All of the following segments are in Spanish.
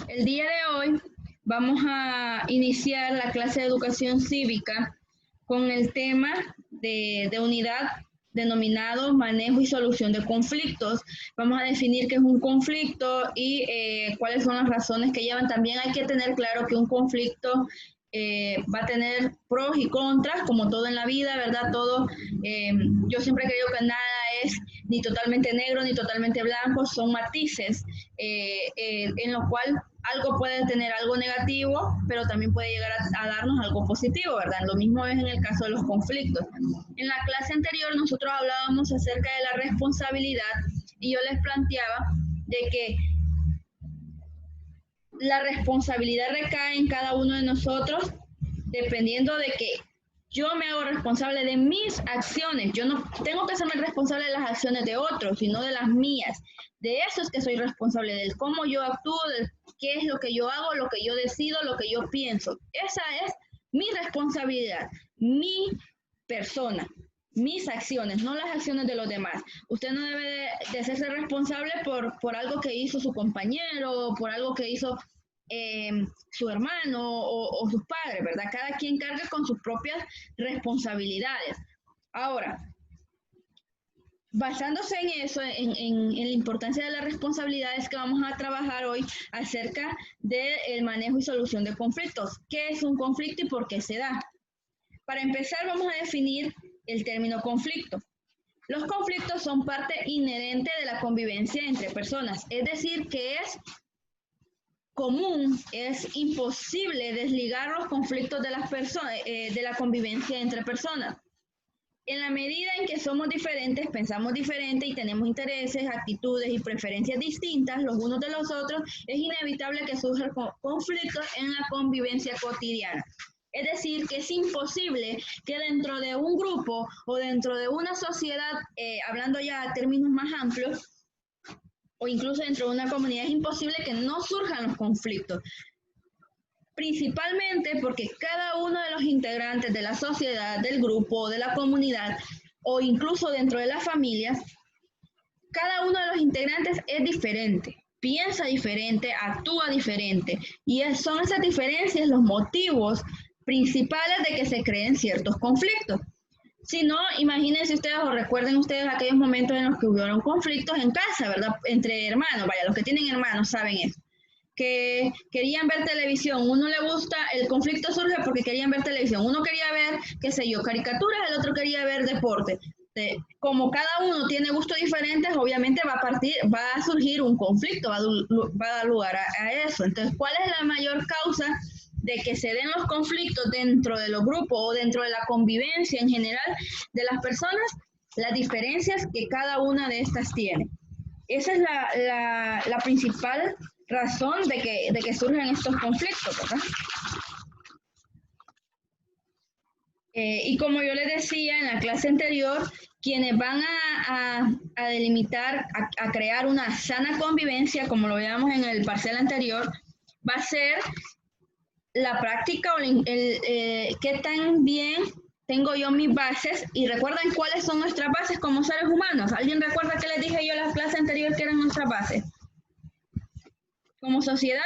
El día de hoy vamos a iniciar la clase de educación cívica con el tema de unidad denominado manejo y solución de conflictos. Vamos a definir qué es un conflicto y cuáles son las razones que llevan. También hay que tener claro que un conflicto va a tener pros y contras, como todo en la vida, ¿verdad? Todo, yo siempre creo que nada es ni totalmente negro ni totalmente blanco, son matices en lo cual algo puede tener algo negativo, pero también puede llegar a darnos algo positivo, ¿verdad? Lo mismo es en el caso de los conflictos. En la clase anterior nosotros hablábamos acerca de la responsabilidad y yo les planteaba de que la responsabilidad recae en cada uno de nosotros dependiendo de que yo me hago responsable de mis acciones. Yo no tengo que hacerme responsable de las acciones de otros, sino de las mías. De eso es que soy responsable, del cómo yo actúo, de qué es lo que yo hago, lo que yo decido, lo que yo pienso. Esa es mi responsabilidad, mi persona, mis acciones, no las acciones de los demás. Usted no debe de hacerse responsable por algo que hizo su compañero, por algo que hizo su hermano o sus padres, ¿verdad? Cada quien carga con sus propias responsabilidades. Ahora, basándose en eso, en la importancia de la responsabilidad, es que vamos a trabajar hoy acerca del manejo y solución de conflictos. ¿Qué es un conflicto y por qué se da? Para empezar, vamos a definir el término conflicto. Los conflictos son parte inherente de la convivencia entre personas, es decir, que es común, es imposible desligar los conflictos de las personas, de la convivencia entre personas. En la medida en que somos diferentes, pensamos diferente y tenemos intereses, actitudes y preferencias distintas los unos de los otros, es inevitable que surjan conflictos en la convivencia cotidiana. Es decir, que es imposible que dentro de un grupo o dentro de una sociedad, hablando ya a términos más amplios, o incluso dentro de una comunidad, es imposible que no surjan los conflictos. Principalmente porque cada uno de los integrantes de la sociedad, del grupo, de la comunidad, o incluso dentro de las familias, cada uno de los integrantes es diferente, piensa diferente, actúa diferente, y son esas diferencias los motivos principales de que se creen ciertos conflictos. Si no, imagínense ustedes o recuerden ustedes aquellos momentos en los que hubieron conflictos en casa, ¿verdad? Entre hermanos, vaya, los que tienen hermanos saben eso. Que querían ver televisión, uno le gusta, el conflicto surge porque querían ver televisión, uno quería ver, qué sé yo, caricaturas, el otro quería ver deporte. Como cada uno tiene gustos diferentes, obviamente va a surgir un conflicto, va a dar lugar a eso. Entonces, ¿cuál es la mayor causa de que se den los conflictos dentro de los grupos o dentro de la convivencia en general de las personas? Las diferencias que cada una de estas tiene. Esa es la principal razón de que surjan estos conflictos, ¿verdad? Y como yo les decía en la clase anterior, quienes van a delimitar, a crear una sana convivencia, como lo veíamos en el parcial anterior, va a ser la práctica o qué tan bien tengo yo mis bases. Y recuerden cuáles son nuestras bases como seres humanos. ¿Alguien recuerda que les dije yo en la clase anterior que eran nuestras bases? Como sociedad,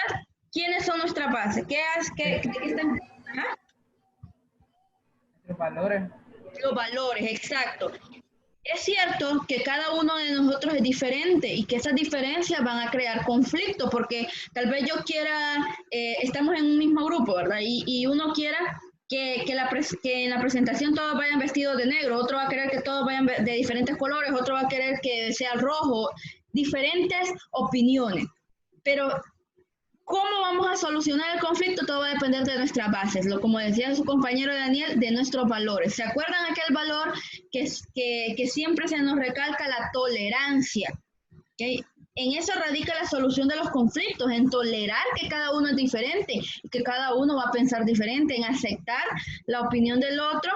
¿quiénes son nuestras bases? ¿Qué están? ¿Ah? Los valores. Los valores, exacto. Es cierto que cada uno de nosotros es diferente y que esas diferencias van a crear conflicto porque tal vez yo quiera, estamos en un mismo grupo, ¿verdad? Y uno quiera que en la presentación todos vayan vestidos de negro, otro va a querer que todos vayan de diferentes colores, otro va a querer que sea rojo, diferentes opiniones. Pero ¿cómo vamos a solucionar el conflicto? Todo va a depender de nuestras bases, como decía su compañero Daniel, de nuestros valores. ¿Se acuerdan aquel valor que siempre se nos recalca? La tolerancia. ¿Okay? En eso radica la solución de los conflictos, en tolerar que cada uno es diferente, que cada uno va a pensar diferente, en aceptar la opinión del otro.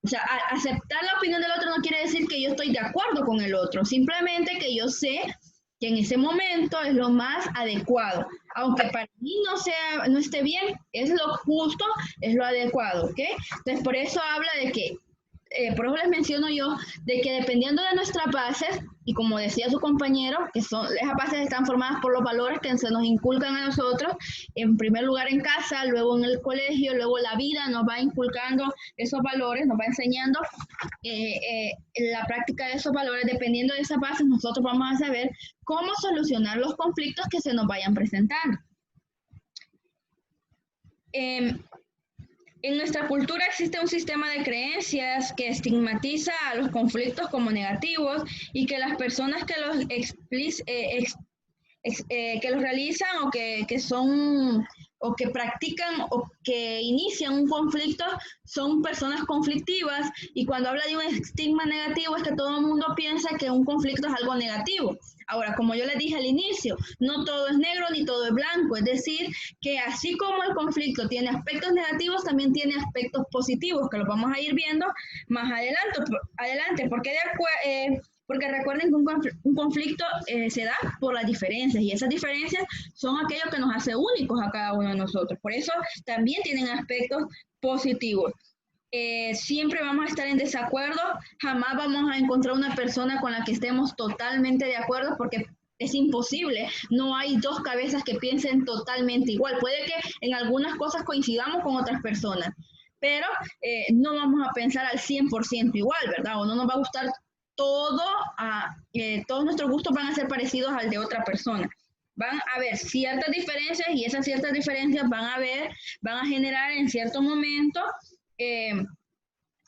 O sea, aceptar la opinión del otro no quiere decir que yo estoy de acuerdo con el otro, simplemente que yo sé que en ese momento es lo más adecuado. Aunque para mí no esté bien, es lo justo, es lo adecuado, ¿ok? Entonces, por eso habla de que por eso les menciono yo, de que dependiendo de nuestras bases, y como decía su compañero, que esas bases están formadas por los valores que se nos inculcan a nosotros, en primer lugar en casa, luego en el colegio, luego la vida nos va inculcando esos valores, nos va enseñando la práctica de esos valores. Dependiendo de esas bases, nosotros vamos a saber cómo solucionar los conflictos que se nos vayan presentando. En nuestra cultura existe un sistema de creencias que estigmatiza a los conflictos como negativos y que las personas que los realizan o que practican o que inician un conflicto son personas conflictivas, y cuando habla de un estigma negativo es que todo el mundo piensa que un conflicto es algo negativo. Ahora, como yo les dije al inicio, no todo es negro ni todo es blanco, es decir, que así como el conflicto tiene aspectos negativos, también tiene aspectos positivos, que los vamos a ir viendo más adelante, porque recuerden que un conflicto se da por las diferencias, y esas diferencias son aquello que nos hace únicos a cada uno de nosotros. Por eso también tienen aspectos positivos. Siempre vamos a estar en desacuerdo, jamás vamos a encontrar una persona con la que estemos totalmente de acuerdo, porque es imposible, no hay dos cabezas que piensen totalmente igual. Puede que en algunas cosas coincidamos con otras personas, pero no vamos a pensar al 100% igual, ¿verdad? O no nos va a gustar todo, todos nuestros gustos van a ser parecidos al de otra persona. Van a haber ciertas diferencias, y esas ciertas diferencias van a generar en cierto momento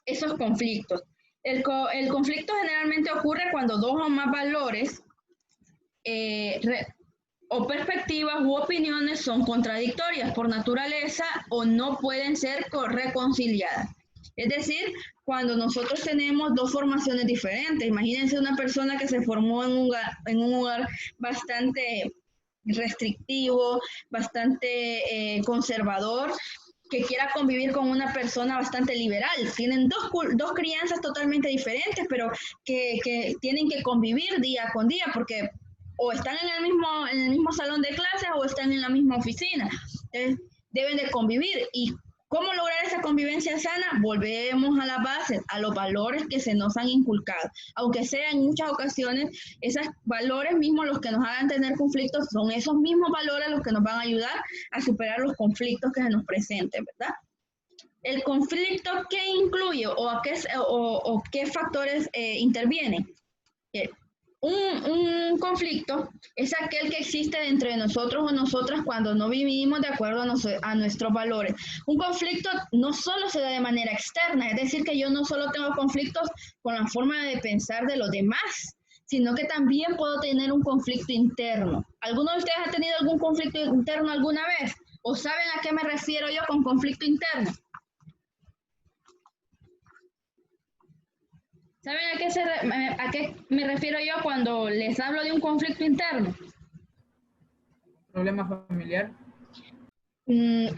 esos conflictos. El conflicto generalmente ocurre cuando dos o más valores o perspectivas u opiniones son contradictorias por naturaleza o no pueden ser reconciliadas. Es decir, cuando nosotros tenemos dos formaciones diferentes. Imagínense una persona que se formó en un lugar bastante restrictivo, bastante conservador, que quiera convivir con una persona bastante liberal. Tienen dos crianzas totalmente diferentes, pero que tienen que convivir día con día, porque o están en el mismo salón de clases o están en la misma oficina. Entonces, deben de convivir. ¿Y cómo lograr esa convivencia sana? Volvemos a las bases, a los valores que se nos han inculcado. Aunque sea en muchas ocasiones, esos valores mismos los que nos hagan tener conflictos, son esos mismos valores los que nos van a ayudar a superar los conflictos que se nos presenten, ¿verdad? El conflicto, ¿qué incluye o qué factores intervienen? Un conflicto es aquel que existe dentro de nosotros o nosotras cuando no vivimos de acuerdo a nuestros valores. Un conflicto no solo se da de manera externa, es decir, que yo no solo tengo conflictos con la forma de pensar de los demás, sino que también puedo tener un conflicto interno. ¿Alguno de ustedes ha tenido algún conflicto interno alguna vez? ¿O saben a qué me refiero yo con conflicto interno? ¿Saben a qué me refiero yo cuando les hablo de un conflicto interno? ¿Problema familiar?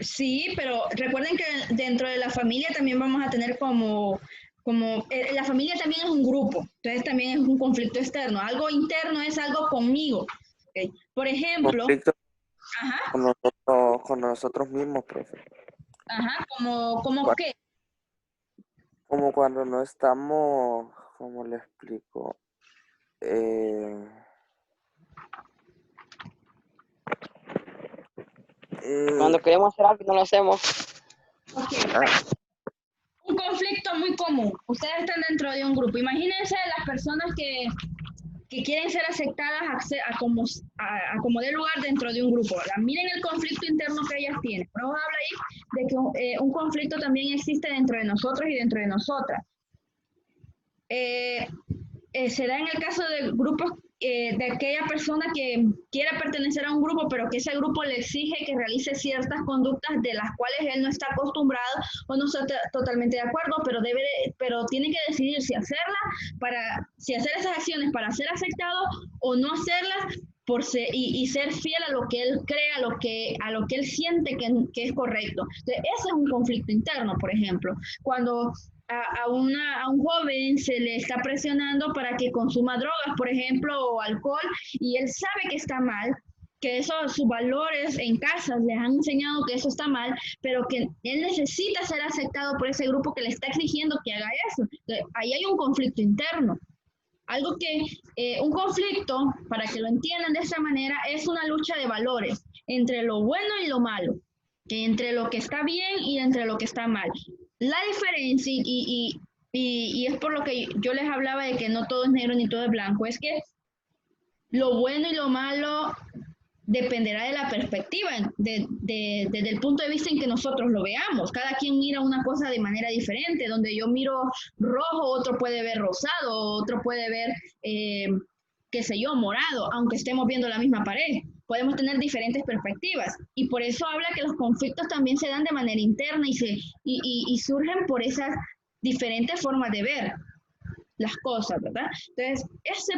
Sí, pero recuerden que dentro de la familia también vamos a tener la familia también es un grupo, entonces también es un conflicto externo. Algo interno es algo conmigo. ¿Okay? Por ejemplo, Conflicto ajá, con nosotros mismos, profe. ajá, ¿como qué? Como cuando no estamos, ¿cómo le explico? Cuando queremos hacer algo y no lo hacemos. Okay. Un conflicto muy común. Ustedes están dentro de un grupo. Imagínense las personas que quieren ser aceptadas a como dé lugar dentro de un grupo. Miren el conflicto interno que ellas tienen. Pero habla ahí de que un conflicto también existe dentro de nosotros y dentro de nosotras. Se da en el caso de grupos de aquella persona que quiera pertenecer a un grupo, pero que ese grupo le exige que realice ciertas conductas de las cuales él no está acostumbrado o no está totalmente de acuerdo, pero tiene que decidir si hacer esas acciones para ser aceptado o no hacerlas y ser fiel a lo que él cree, a lo que él siente que es correcto. Entonces, ese es un conflicto interno, por ejemplo, cuando a un joven se le está presionando para que consuma drogas, por ejemplo, o alcohol, y él sabe que está mal, que eso, sus valores en casa les han enseñado que eso está mal, pero que él necesita ser aceptado por ese grupo que le está exigiendo que haga eso. Entonces, ahí hay un conflicto interno. Algo que, un conflicto, para que lo entiendan de esa manera, es una lucha de valores entre lo bueno y lo malo, que entre lo que está bien y entre lo que está mal. La diferencia, y es por lo que yo les hablaba de que no todo es negro ni todo es blanco, es que lo bueno y lo malo dependerá de la perspectiva, desde el punto de vista en que nosotros lo veamos. Cada quien mira una cosa de manera diferente, donde yo miro rojo, otro puede ver rosado, otro puede ver, qué sé yo, morado, aunque estemos viendo la misma pared. Podemos tener diferentes perspectivas y por eso habla que los conflictos también se dan de manera interna y surgen por esas diferentes formas de ver las cosas, ¿verdad? Entonces,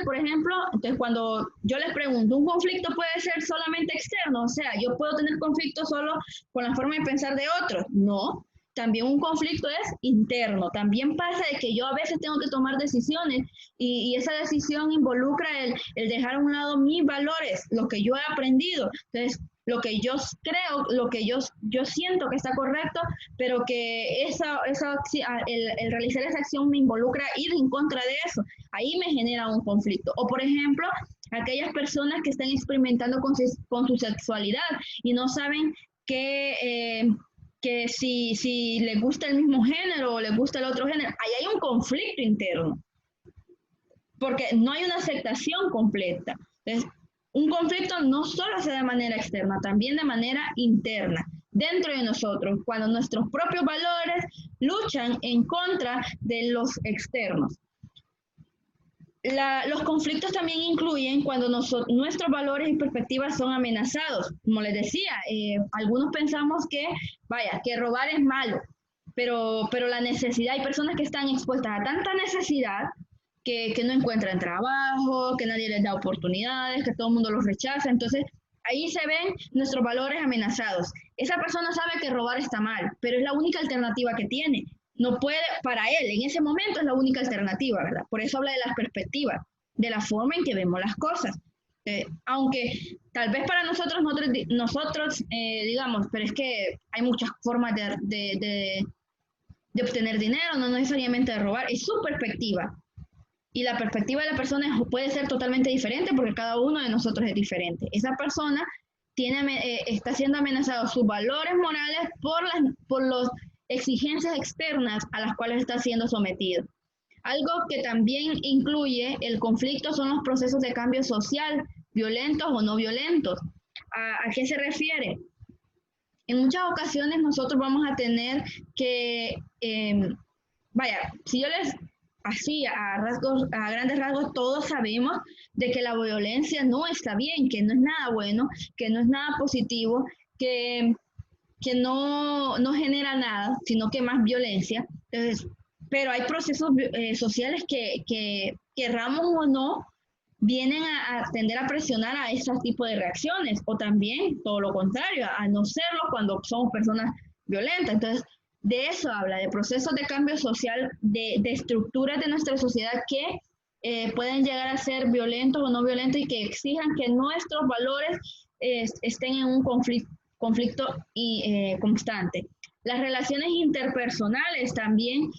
por ejemplo, entonces cuando yo les pregunto, ¿un conflicto puede ser solamente externo? O sea, ¿yo puedo tener conflicto solo con la forma de pensar de otros? No, también un conflicto es interno. También pasa de que yo a veces tengo que tomar decisiones y esa decisión involucra el dejar a un lado mis valores, lo que yo he aprendido. Entonces, lo que yo creo, lo que yo siento que está correcto, pero que el realizar esa acción me involucra ir en contra de eso. Ahí me genera un conflicto. O, por ejemplo, aquellas personas que están experimentando con su sexualidad y no saben que si les gusta el mismo género o les gusta el otro género, ahí hay un conflicto interno, porque no hay una aceptación completa. Entonces, un conflicto no solo se da de manera externa, también de manera interna, dentro de nosotros, cuando nuestros propios valores luchan en contra de los externos. Los conflictos también incluyen cuando nuestros valores y perspectivas son amenazados. Como les decía, algunos pensamos que robar es malo, pero la necesidad, hay personas que están expuestas a tanta necesidad que no encuentran trabajo, que nadie les da oportunidades, que todo el mundo los rechaza. Entonces, ahí se ven nuestros valores amenazados. Esa persona sabe que robar está mal, pero es la única alternativa que tiene. No puede, para él, en ese momento es la única alternativa, ¿verdad? Por eso habla de las perspectivas, de la forma en que vemos las cosas. Aunque tal vez para nosotros digamos, pero es que hay muchas formas de obtener dinero, no necesariamente de robar, es su perspectiva. Y la perspectiva de la persona puede ser totalmente diferente porque cada uno de nosotros es diferente. Esa persona está siendo amenazado sus valores morales por las exigencias externas a las cuales está siendo sometido. Algo que también incluye el conflicto son los procesos de cambio social, violentos o no violentos. ¿A qué se refiere? En muchas ocasiones nosotros vamos a tener que, si yo les así, a grandes rasgos, todos sabemos de que la violencia no está bien, que no es nada bueno, que no es nada positivo, que no genera nada, sino que más violencia. Entonces, pero hay procesos sociales que querramos o no, vienen a tender a presionar a ese tipo de reacciones, o también todo lo contrario, a no serlo cuando somos personas violentas. Entonces, de eso habla, de procesos de cambio social, de estructuras de nuestra sociedad que pueden llegar a ser violentos o no violentos y que exijan que nuestros valores estén en un conflicto constante. Las relaciones interpersonales también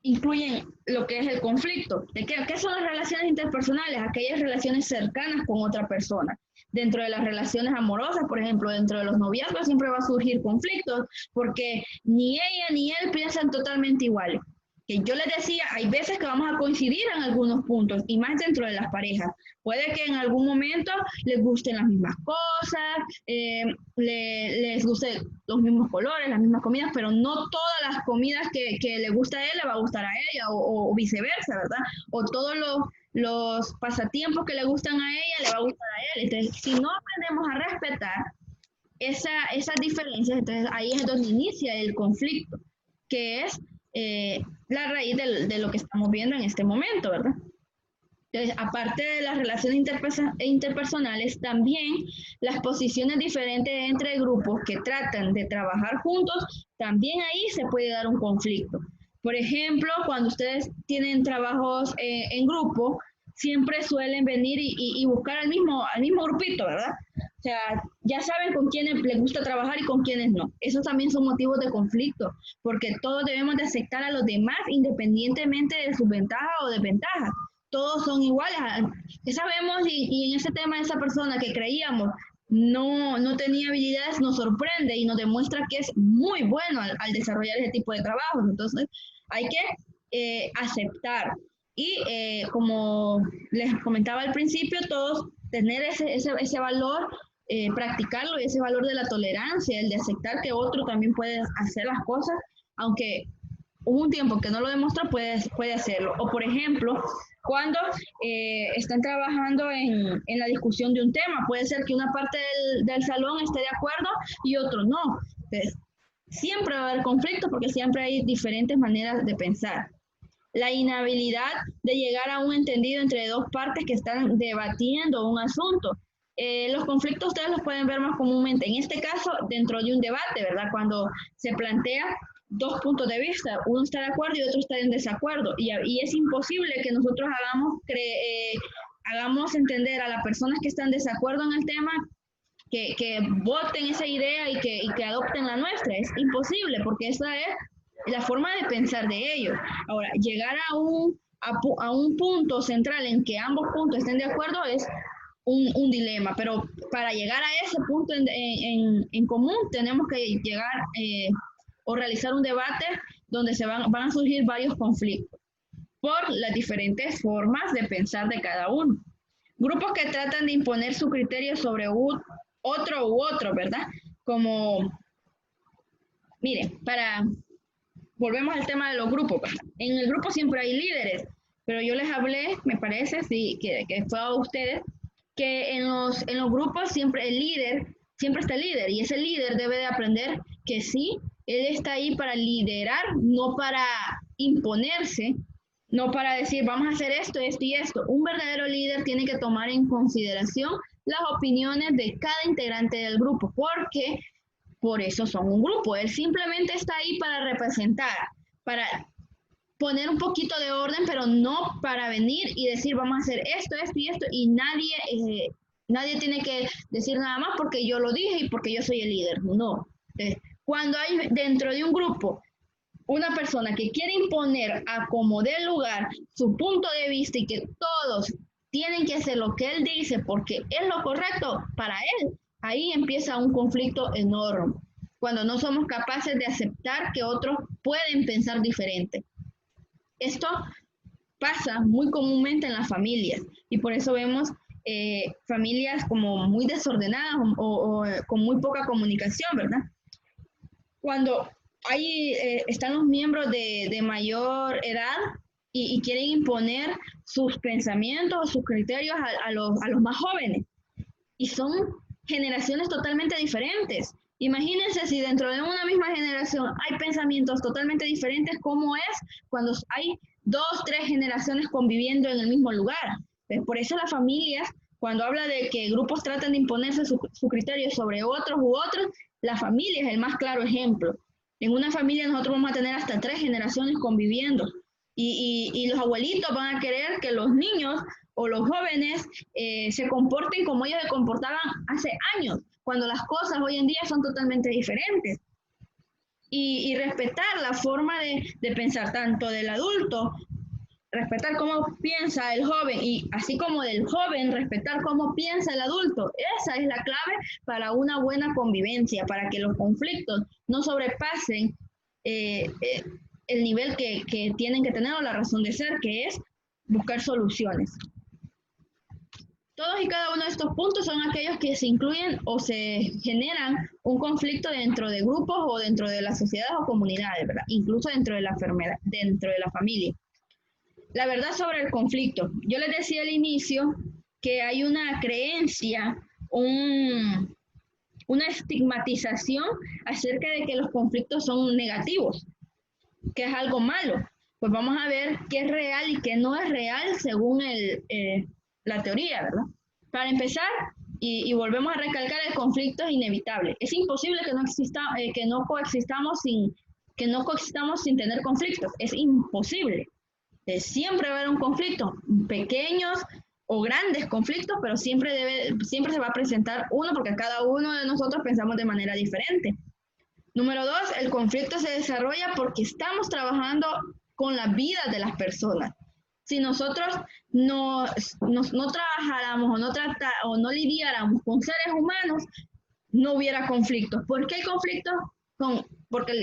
incluyen lo que es el conflicto. ¿Qué son las relaciones interpersonales? Aquellas relaciones cercanas con otra persona. Dentro de las relaciones amorosas, por ejemplo, dentro de los noviazgos siempre va a surgir conflictos porque ni ella ni él piensan totalmente iguales. Que yo les decía, hay veces que vamos a coincidir en algunos puntos y más dentro de las parejas. Puede que en algún momento les gusten las mismas cosas, les gusten los mismos colores, las mismas comidas, pero no todas las comidas que le gusta a él le va a gustar a ella o viceversa, ¿verdad? O todos los pasatiempos que le gustan a ella le va a gustar a él. Entonces, si no aprendemos a respetar esas diferencias, entonces ahí es donde inicia el conflicto, que es la raíz de lo que estamos viendo en este momento, ¿verdad? Entonces, aparte de las relaciones interpersonales, también las posiciones diferentes entre grupos que tratan de trabajar juntos, también ahí se puede dar un conflicto. Por ejemplo, cuando ustedes tienen trabajos en grupo, siempre suelen venir y buscar al mismo grupito, ¿verdad? O sea, ya saben con quiénes les gusta trabajar y con quiénes no. Esos también son motivos de conflicto, porque todos debemos de aceptar a los demás independientemente de sus ventajas o desventajas. Todos son iguales. Ya sabemos, y en ese tema de esa persona que creíamos no tenía habilidades, nos sorprende y nos demuestra que es muy bueno al desarrollar ese tipo de trabajos. Entonces, hay que aceptar. Y como les comentaba al principio, todos tener ese valor, practicarlo, y ese valor de la tolerancia, el de aceptar que otro también puede hacer las cosas, aunque hubo un tiempo que no lo demostró, puede hacerlo. O por ejemplo, cuando están trabajando en la discusión de un tema, puede ser que una parte del salón esté de acuerdo y otro no. Entonces, siempre va a haber conflicto porque siempre hay diferentes maneras de pensar. La inhabilidad de llegar a un entendido entre dos partes que están debatiendo un asunto. Los conflictos ustedes los pueden ver más comúnmente, en este caso, dentro de un debate, ¿verdad? Cuando se plantea dos puntos de vista, uno está de acuerdo y otro está en desacuerdo, y es imposible que nosotros hagamos entender a las personas que están en desacuerdo en el tema que voten esa idea y que adopten la nuestra. Es imposible, porque esa es la forma de pensar de ellos. Ahora, llegar a un punto central en que ambos puntos estén de acuerdo es un dilema, pero para llegar a ese punto en común tenemos que llegar o realizar un debate donde van a surgir varios conflictos por las diferentes formas de pensar de cada uno. Grupos que tratan de imponer su criterio sobre otro u otro, ¿verdad? Como, miren, volvemos al tema de los grupos. En el grupo siempre hay líderes, pero yo les hablé, me parece, sí, que fue a ustedes, que en los grupos siempre está el líder, y ese líder debe de aprender que sí, él está ahí para liderar, no para imponerse, no para decir vamos a hacer esto, esto y esto. Un verdadero líder tiene que tomar en consideración las opiniones de cada integrante del grupo, porque por eso son un grupo. Él simplemente está ahí para representar, para poner un poquito de orden, pero no para venir y decir vamos a hacer esto, esto y esto, y nadie tiene que decir nada más porque yo lo dije y porque yo soy el líder. No. Cuando hay dentro de un grupo una persona que quiere imponer a como dé lugar su punto de vista y que todos tienen que hacer lo que él dice porque es lo correcto para él, ahí empieza un conflicto enorme, cuando no somos capaces de aceptar que otros pueden pensar diferente. Esto pasa muy comúnmente en las familias, y por eso vemos familias como muy desordenadas o con muy poca comunicación, ¿verdad? Cuando están los miembros de mayor edad y quieren imponer sus pensamientos o sus criterios a los más jóvenes, y son generaciones totalmente diferentes. Imagínense si dentro de una misma generación hay pensamientos totalmente diferentes, ¿cómo es cuando hay 2, 3 generaciones conviviendo en el mismo lugar? Por eso las familias, cuando habla de que grupos tratan de imponerse su criterio sobre otros u otros, la familia es el más claro ejemplo. En una familia nosotros vamos a tener hasta 3 generaciones conviviendo, y los abuelitos van a querer que los niños o los jóvenes se comporten como ellos se comportaban hace años, cuando las cosas hoy en día son totalmente diferentes. Y respetar la forma de pensar tanto del adulto, respetar cómo piensa el joven, y así como del joven, respetar cómo piensa el adulto. Esa es la clave para una buena convivencia, para que los conflictos no sobrepasen el nivel que tienen que tener, o la razón de ser, que es buscar soluciones. Todos y cada uno de estos puntos son aquellos que se incluyen o se generan un conflicto dentro de grupos o dentro de las sociedades o comunidades, ¿verdad? Incluso dentro de la familia. La verdad sobre el conflicto. Yo les decía al inicio que hay una creencia, una estigmatización acerca de que los conflictos son negativos, que es algo malo. Pues vamos a ver qué es real y qué no es real según la teoría, ¿verdad? Para empezar, y volvemos a recalcar, el conflicto es inevitable. Es imposible que no coexistamos sin tener conflictos. Es imposible. Siempre va a haber un conflicto, pequeños o grandes conflictos, pero siempre se va a presentar uno porque cada uno de nosotros pensamos de manera diferente. Número 2, el conflicto se desarrolla porque estamos trabajando con la vida de las personas. Si nosotros no trabajáramos o no lidiáramos con seres humanos, no hubiera conflictos. ¿Por qué hay conflictos? ¿Por qué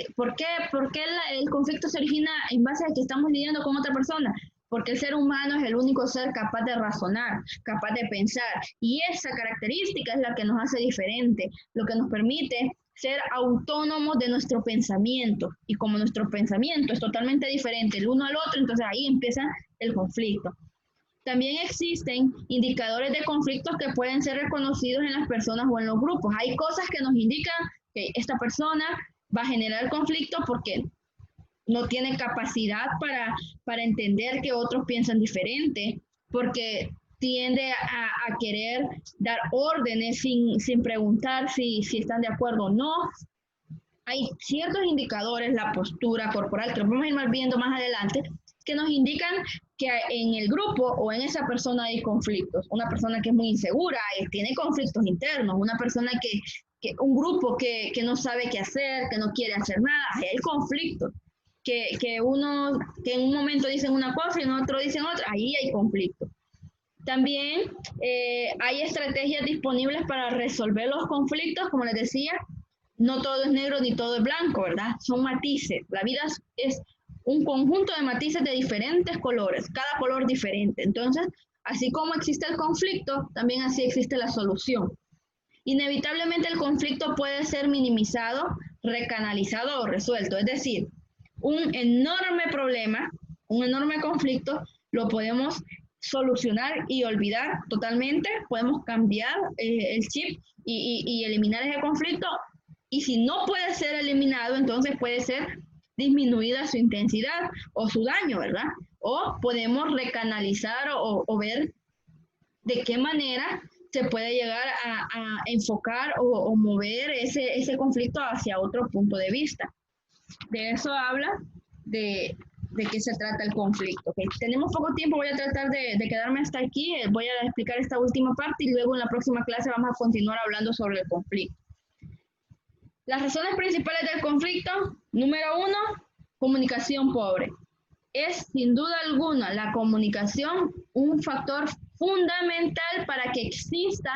el conflicto se origina en base a que estamos lidiando con otra persona? Porque el ser humano es el único ser capaz de razonar, capaz de pensar. Y esa característica es la que nos hace diferente, lo que nos permite ser autónomos de nuestro pensamiento. Y como nuestro pensamiento es totalmente diferente el uno al otro, entonces ahí empieza el conflicto. También existen indicadores de conflictos que pueden ser reconocidos en las personas o en los grupos. Hay cosas que nos indican que esta persona va a generar conflicto porque no tiene capacidad para entender que otros piensan diferente, porque tiende a querer dar órdenes sin preguntar si están de acuerdo o no. Hay ciertos indicadores, la postura corporal, que lo vamos a ir viendo más adelante, que nos indican que en el grupo o en esa persona hay conflictos. Una persona que es muy insegura tiene conflictos internos. Una persona un grupo que no sabe qué hacer, que no quiere hacer nada, hay conflictos. Que en un momento dicen una cosa y en otro dicen otra, ahí hay conflicto. También hay estrategias disponibles para resolver los conflictos, como les decía, no todo es negro ni todo es blanco, ¿verdad? Son matices. La vida es un conjunto de matices de diferentes colores, cada color diferente. Entonces, así como existe el conflicto, también así existe la solución. Inevitablemente el conflicto puede ser minimizado, recanalizado o resuelto. Es decir, un enorme problema, un enorme conflicto, lo podemos solucionar y olvidar totalmente. Podemos cambiar el chip y eliminar ese conflicto. Y si no puede ser eliminado, entonces puede ser disminuida su intensidad o su daño, ¿verdad? O podemos recanalizar o ver de qué manera se puede llegar a enfocar o mover ese conflicto hacia otro punto de vista. De eso habla de qué se trata el conflicto. ¿Okay? Tenemos poco tiempo, voy a tratar de quedarme hasta aquí, voy a explicar esta última parte y luego en la próxima clase vamos a continuar hablando sobre el conflicto. Las razones principales del conflicto, número 1, comunicación pobre. Es sin duda alguna la comunicación un factor fundamental para que exista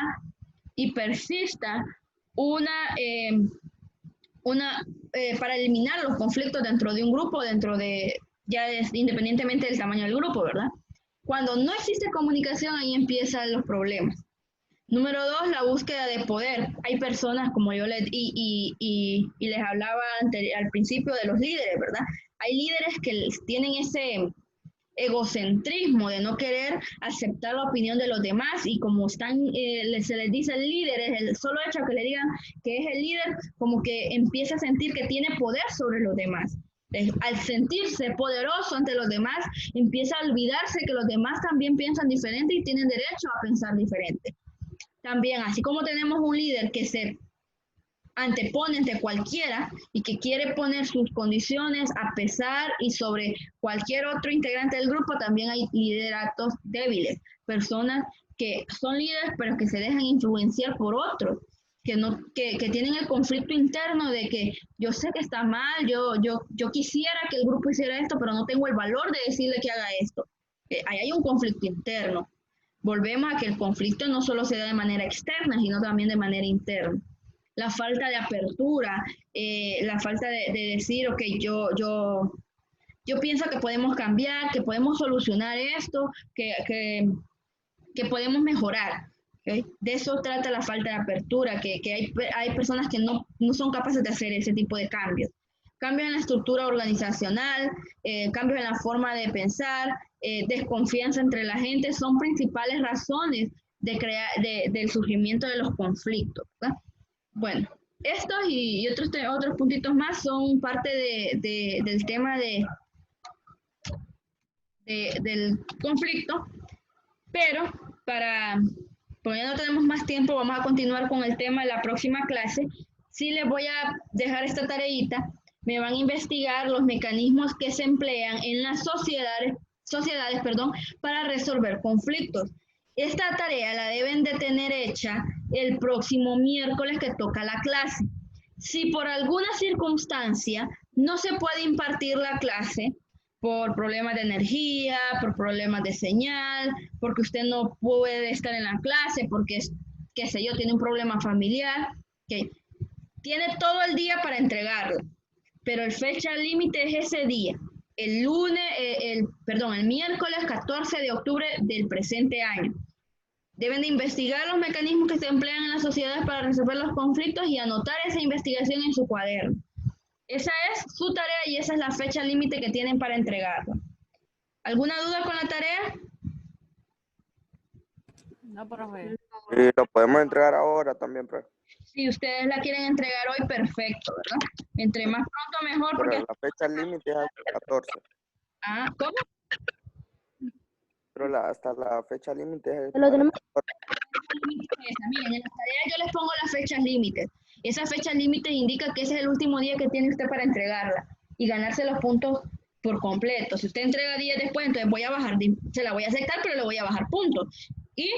y persista para eliminar los conflictos dentro de un grupo, independientemente del tamaño del grupo, ¿verdad? Cuando no existe comunicación, ahí empiezan los problemas. Número 2, la búsqueda de poder. Hay personas, como yo les hablaba al principio de los líderes, ¿verdad? Hay líderes que tienen ese egocentrismo de no querer aceptar la opinión de los demás y como se les dice el líder, el solo hecho que le digan que es el líder, como que empieza a sentir que tiene poder sobre los demás. Al sentirse poderoso ante los demás, empieza a olvidarse que los demás también piensan diferente y tienen derecho a pensar diferente. También, así como tenemos un líder que se antepone ante cualquiera y que quiere poner sus condiciones a pesar y sobre cualquier otro integrante del grupo, también hay lideratos débiles, personas que son líderes pero que se dejan influenciar por otros, que tienen el conflicto interno de que yo sé que está mal, yo quisiera que el grupo hiciera esto, pero no tengo el valor de decirle que haga esto. Ahí hay un conflicto interno. Volvemos a que el conflicto no solo se da de manera externa, sino también de manera interna. La falta de apertura, la falta de decir, ok, yo pienso que podemos cambiar, que podemos solucionar esto, que podemos mejorar. ¿Okay? De eso trata la falta de apertura, que hay personas que no son capaces de hacer ese tipo de cambios. Cambios en la estructura organizacional, cambios en la forma de pensar, desconfianza entre la gente, son principales razones del surgimiento de los conflictos, ¿verdad? Bueno, estos y otros puntitos más son parte del tema del conflicto, pero porque ya no tenemos más tiempo, vamos a continuar con el tema de la próxima clase. Sí les voy a dejar esta tareita, me van a investigar los mecanismos que se emplean en las sociedades, perdón, para resolver conflictos. Esta tarea la deben de tener hecha el próximo miércoles que toca la clase. Si por alguna circunstancia no se puede impartir la clase, por problemas de energía, por problemas de señal, porque usted no puede estar en la clase, porque, qué sé yo, tiene un problema familiar, que tiene todo el día para entregarlo, pero el fecha límite es ese día, el miércoles 14 de octubre del presente año. Deben de investigar los mecanismos que se emplean en las sociedades para resolver los conflictos y anotar esa investigación en su cuaderno. Esa es su tarea y esa es la fecha límite que tienen para entregarla. ¿Alguna duda con la tarea? No, profe. Y lo podemos entregar ahora también, profe. Si ustedes la quieren entregar hoy, perfecto, ¿verdad? Entre más pronto mejor porque... Pero la fecha límite es hasta el 14. Ah, ¿cómo? Pero hasta la fecha límite es Lo tenemos. Miren, en las tareas yo les pongo las fechas límites. Esas fechas límites indican que ese es el último día que tiene usted para entregarla y ganarse los puntos por completo. Si usted entrega 10 después, entonces voy a bajar, se la voy a aceptar, pero le voy a bajar puntos. Y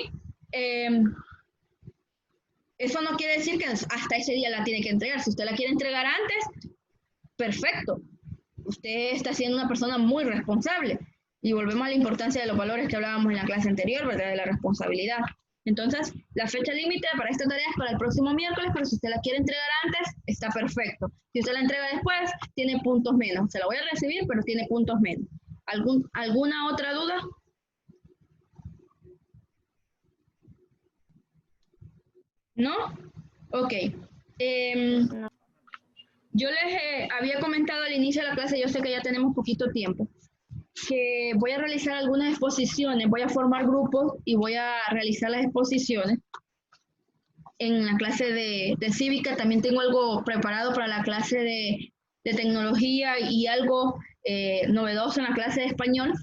eso no quiere decir que hasta ese día la tiene que entregar. Si usted la quiere entregar antes, perfecto. Usted está siendo una persona muy responsable. Y volvemos a la importancia de los valores que hablábamos en la clase anterior, ¿verdad? De la responsabilidad. Entonces, la fecha límite para esta tarea es para el próximo miércoles, pero si usted la quiere entregar antes, está perfecto. Si usted la entrega después, tiene puntos menos. Se la voy a recibir, pero tiene puntos menos. ¿Alguna otra duda? ¿No? Ok. Yo les había comentado al inicio de la clase, yo sé que ya tenemos poquito tiempo, que voy a realizar algunas exposiciones, voy a formar grupos y voy a realizar las exposiciones. En la clase de cívica también tengo algo preparado para la clase de tecnología y algo novedoso en la clase de español,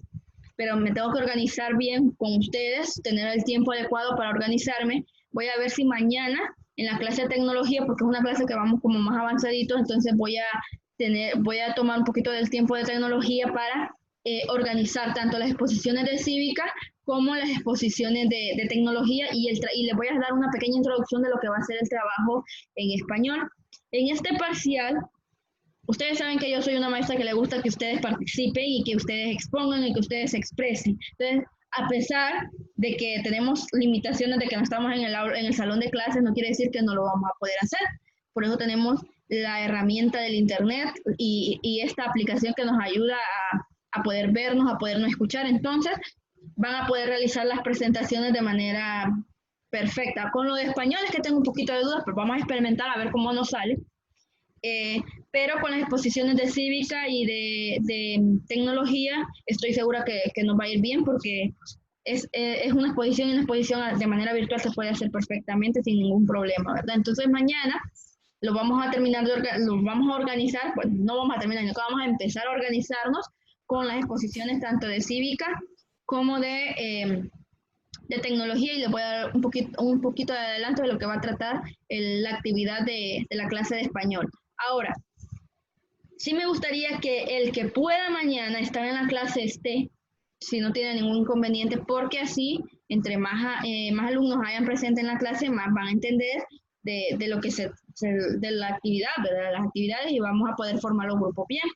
pero me tengo que organizar bien con ustedes, tener el tiempo adecuado para organizarme. Voy a ver si mañana en la clase de tecnología, porque es una clase que vamos como más avanzaditos, entonces voy a tomar un poquito del tiempo de tecnología para organizar tanto las exposiciones de cívica como las exposiciones de tecnología y les voy a dar una pequeña introducción de lo que va a ser el trabajo en español. En este parcial, ustedes saben que yo soy una maestra que le gusta que ustedes participen y que ustedes expongan y que ustedes se expresen. Entonces, a pesar de que tenemos limitaciones de que no estamos en el salón de clases, no quiere decir que no lo vamos a poder hacer. Por eso tenemos la herramienta del internet y esta aplicación que nos ayuda a poder vernos, a podernos escuchar. Entonces, van a poder realizar las presentaciones de manera perfecta. Con lo de español es que tengo un poquito de dudas, pero vamos a experimentar a ver cómo nos sale. Pero con las exposiciones de cívica y de tecnología, estoy segura que nos va a ir bien porque es una exposición y una exposición de manera virtual se puede hacer perfectamente sin ningún problema, ¿verdad? Entonces mañana lo vamos a terminar lo vamos a organizar, pues no vamos a terminar, sino que vamos a empezar a organizarnos con las exposiciones tanto de cívica como de tecnología, y les voy a dar un poquito de adelanto de lo que va a tratar la actividad de la clase de español. Ahora, sí me gustaría que el que pueda mañana estar en la clase esté, si no tiene ningún inconveniente, porque así, entre más alumnos hayan presente en la clase, más van a entender de lo que de la actividad, de las actividades, y vamos a poder formar los grupos bien.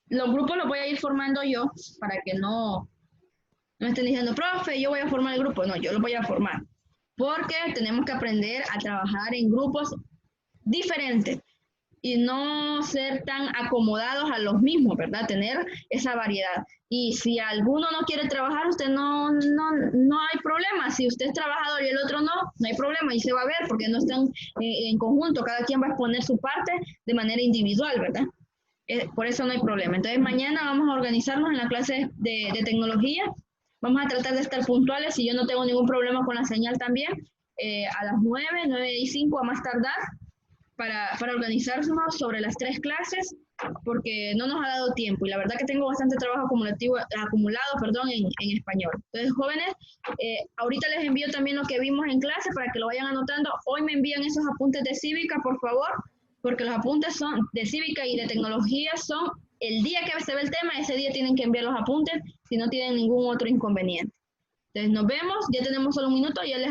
Los grupos los voy a ir formando yo para que no estén diciendo, profe, yo voy a formar el grupo. No, yo los voy a formar. Porque tenemos que aprender a trabajar en grupos diferentes y no ser tan acomodados a los mismos, ¿verdad? Tener esa variedad. Y si alguno no quiere trabajar, usted no hay problema. Si usted es trabajador y el otro no hay problema y se va a ver porque no están en conjunto. Cada quien va a exponer su parte de manera individual, ¿verdad? Por eso no hay problema. Entonces mañana vamos a organizarnos en la clase de tecnología. Vamos a tratar de estar puntuales. Si yo no tengo ningún problema con la señal también, a las 9:05 a más tardar, para organizarnos sobre las 3 clases, porque no nos ha dado tiempo. Y la verdad que tengo bastante trabajo acumulado en español. Entonces, jóvenes, ahorita les envío también lo que vimos en clase para que lo vayan anotando. Hoy me envían esos apuntes de cívica, por favor, porque los apuntes son de cívica y de tecnología son el día que se ve el tema, ese día tienen que enviar los apuntes si no tienen ningún otro inconveniente. Entonces nos vemos, ya tenemos solo un minuto, ya les